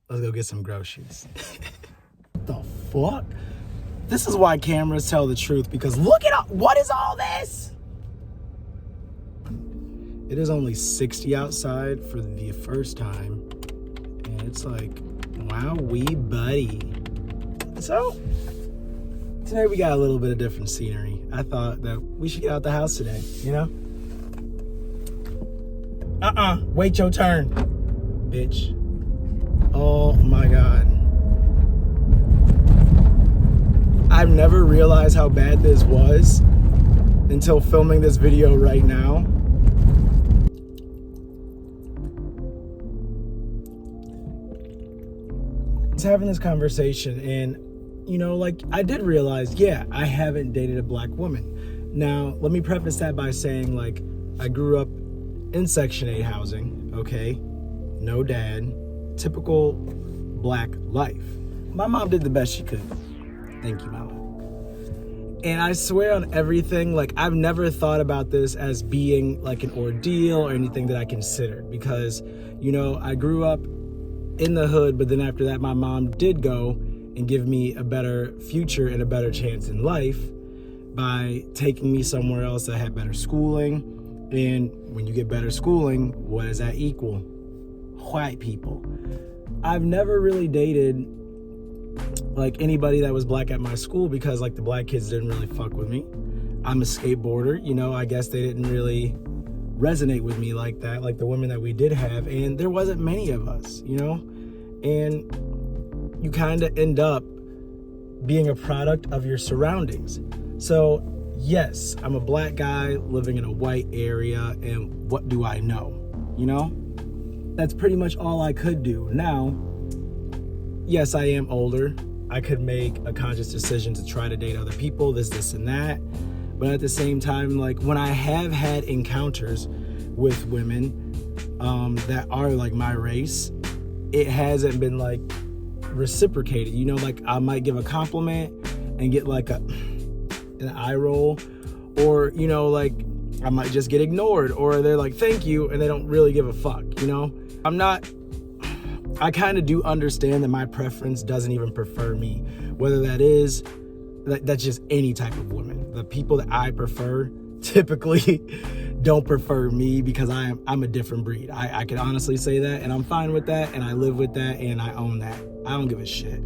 Let's go get some groceries. The fuck? This is why cameras tell the truth, because look at what is all this? It is only 60 outside for the first time. And it's like, wow, wee buddy. So, today we got a little bit of different scenery. I thought that we should get out the house today, you know? Wait your turn, bitch. Oh my God. I've never realized how bad this was until filming this video right now. I was having this conversation and, you know, like I did realize, yeah, I haven't dated a black woman. Now, let me preface that by saying, like, I grew up in Section 8 housing, okay? No dad, typical black life. My mom did the best she could. Thank you, Mama. And I swear on everything, like, I've never thought about this as being like an ordeal or anything that I considered, because, you know, I grew up in the hood, but then after that, my mom did go and give me a better future and a better chance in life by taking me somewhere else that had better schooling. And when you get better schooling, what does that equal? White people. I've never really dated like anybody that was black at my school because like the black kids didn't really fuck with me. I'm a skateboarder, you know, I guess they didn't really resonate with me like that, like the women that we did have, and there wasn't many of us, you know? And you kind of end up being a product of your surroundings. So yes, I'm a black guy living in a white area, and what do I know, you know? That's pretty much all I could do. Now, yes, I am older. I could make a conscious decision to try to date other people, this, and that. But at the same time, like when I have had encounters with women that are like my race, it hasn't been like reciprocated. You know, like I might give a compliment and get like an eye roll, or, you know, like I might just get ignored, or they're like, thank you, and they don't really give a fuck, you know? I kind of do understand that my preference doesn't even prefer me, whether that's just any type of woman. The people that I prefer typically don't prefer me because I'm a different breed. I can honestly say that, and I'm fine with that, and I live with that, and I own that. I don't give a shit.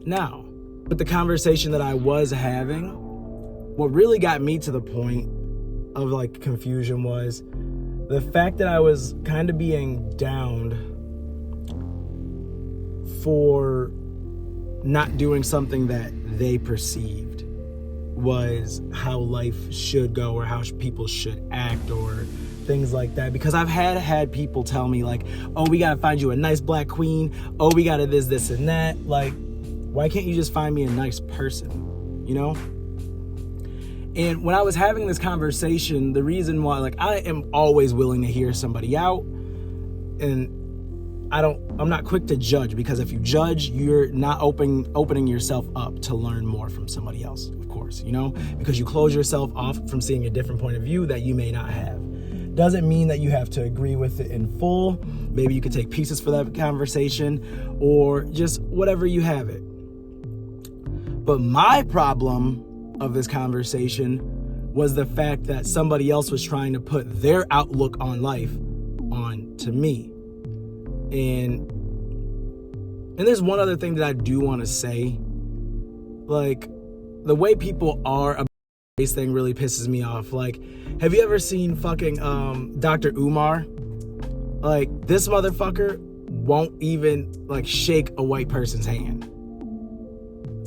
Now, with the conversation that I was having, what really got me to the point of like confusion was the fact that I was kind of being downed for not doing something that they perceived was how life should go, or how people should act, or things like that. Because I've had people tell me like, oh, we gotta find you a nice black queen, oh, we gotta this and that. Like, why can't you just find me a nice person, you know? And when I was having this conversation, the reason why, like, I am always willing to hear somebody out, and I'm not quick to judge, because if you judge, you're not opening yourself up to learn more from somebody else, of course, you know, because you close yourself off from seeing a different point of view that you may not have. Doesn't mean that you have to agree with it in full. Maybe you could take pieces for that conversation, or just whatever you have it. But my problem of this conversation was the fact that somebody else was trying to put their outlook on life on to me. And there's one other thing that I do want to say. Like, the way people are about this thing really pisses me off. Like, have you ever seen fucking Dr. Umar? Like, this motherfucker won't even like shake a white person's hand.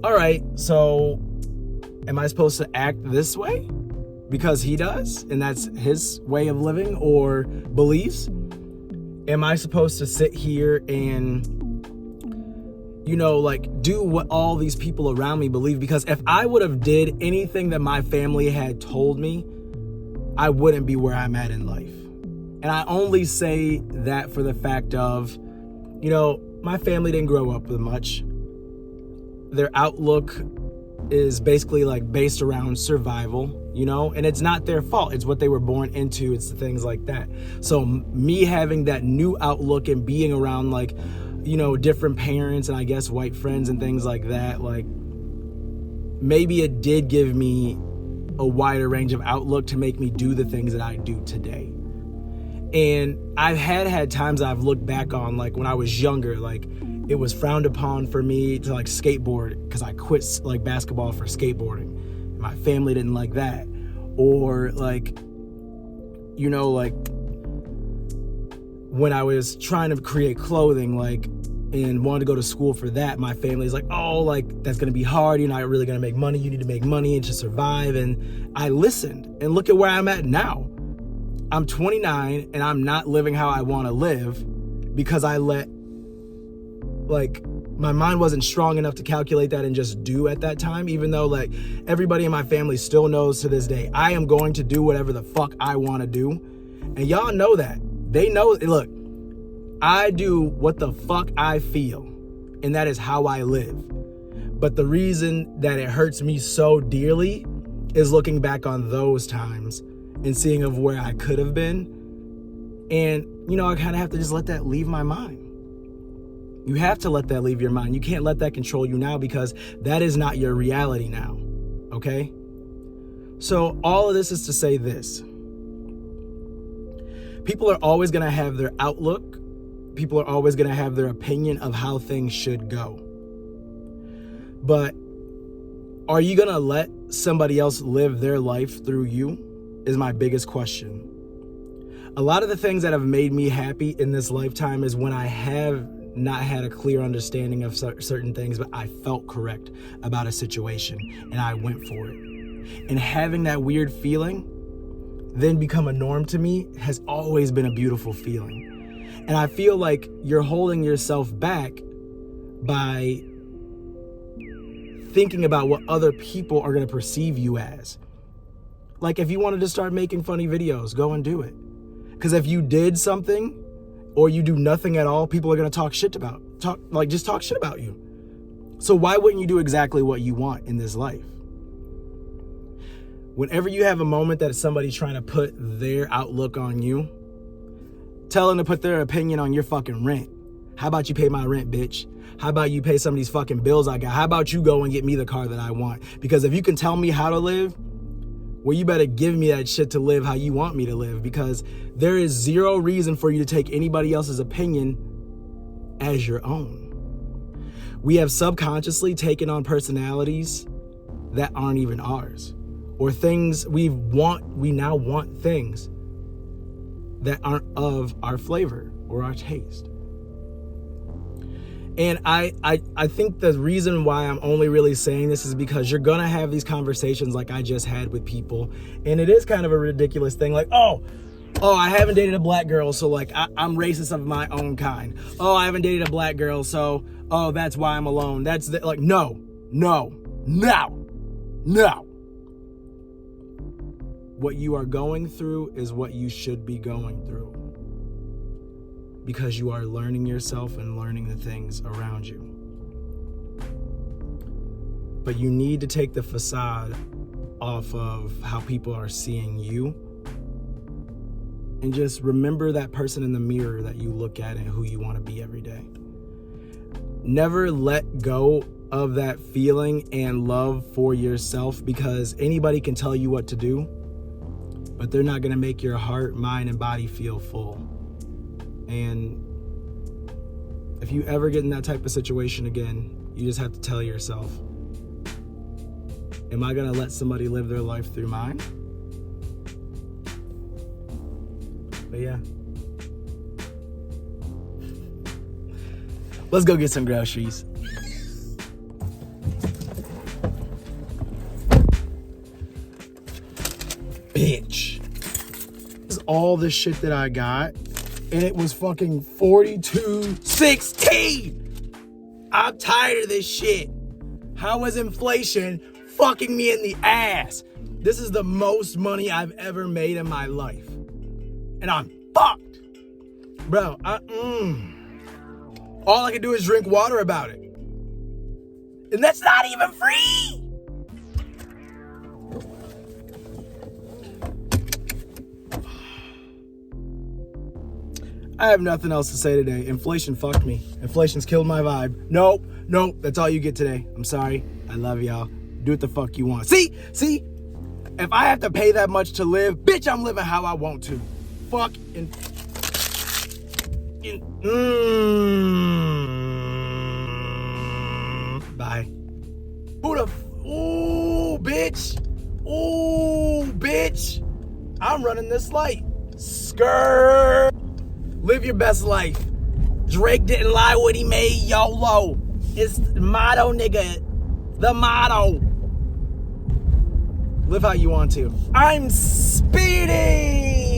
All right, so am I supposed to act this way because he does, and that's his way of living or beliefs? Am I supposed to sit here and, you know, like do what all these people around me believe? Because if I would have did anything that my family had told me, I wouldn't be where I'm at in life. And I only say that for the fact of, you know, my family didn't grow up with much. Their outlook is basically like based around survival, you know, and it's not their fault. It's what they were born into. It's the things like that. So me having that new outlook and being around like different parents and I guess white friends and things like that, like maybe it did give me a wider range of outlook to make me do the things that I do today. And I've had times I've looked back on, like when I was younger, like it was frowned upon for me to like skateboard because I quit like basketball for skateboarding. My family didn't like that. Or like, like when I was trying to create clothing, like, and wanted to go to school for that, my family's like, oh, like that's gonna be hard. You're not really gonna make money. You need to make money and to survive. And I listened, and look at where I'm at now. I'm 29 and I'm not living how I want to live because I let, like, my mind wasn't strong enough to calculate that and just do at that time, even though like everybody in my family still knows to this day, I am going to do whatever the fuck I want to do. And y'all know that. They know, look, I do what the fuck I feel, and that is how I live. But the reason that it hurts me so dearly is looking back on those times and seeing of where I could have been. And, I kind of have to just let that leave my mind. You have to let that leave your mind. You can't let that control you now because that is not your reality now, okay? So all of this is to say this. People are always going to have their outlook. People are always going to have their opinion of how things should go. But are you going to let somebody else live their life through you? Is my biggest question. A lot of the things that have made me happy in this lifetime is when I have not had a clear understanding of certain things, but I felt correct about a situation and I went for it. And having that weird feeling then become a norm to me has always been a beautiful feeling. And I feel like you're holding yourself back by thinking about what other people are going to perceive you as. Like if you wanted to start making funny videos, go and do it. Because if you did something or you do nothing at all, people are going to talk shit about you. So why wouldn't you do exactly what you want in this life? Whenever you have a moment that somebody's trying to put their outlook on you, tell them to put their opinion on your fucking rent. How about you pay my rent, bitch? How about you pay some of these fucking bills I got? How about you go and get me the car that I want? Because if you can tell me how to live, well, you better give me that shit to live how you want me to live, because there is zero reason for you to take anybody else's opinion as your own. We have subconsciously taken on personalities that aren't even ours, or things we now want things that aren't of our flavor or our taste. And I think the reason why I'm only really saying this is because you're gonna have these conversations like I just had with people, and it is kind of a ridiculous thing, like, oh, I haven't dated a black girl, so like I'm racist of my own kind. Oh, I haven't dated a black girl, so that's why I'm alone. That's like, no. What you are going through is what you should be going through, because you are learning yourself and learning the things around you. But you need to take the facade off of how people are seeing you, and just remember that person in the mirror that you look at and who you want to be every day. Never let go of that feeling and love for yourself, because anybody can tell you what to do, but they're not going to make your heart, mind, and body feel full. And if you ever get in that type of situation again, you just have to tell yourself, am I going to let somebody live their life through mine? But yeah. Let's go get some groceries. Bitch. This is all the shit that I got, and it was fucking $42.16. I'm tired of this shit. How is inflation fucking me in the ass? This is the most money I've ever made in my life, and I'm fucked. Bro, all I can do is drink water about it. And that's not even free. I have nothing else to say today. Inflation fucked me. Inflation's killed my vibe. Nope. That's all you get today. I'm sorry. I love y'all. Do what the fuck you want. See? If I have to pay that much to live, bitch, I'm living how I want to. Fuck. Bye. Ooh, bitch. I'm running this light. Skirt. Live your best life. Drake didn't lie when he made YOLO. It's the motto, nigga. The motto. Live how you want to. I'm speeding.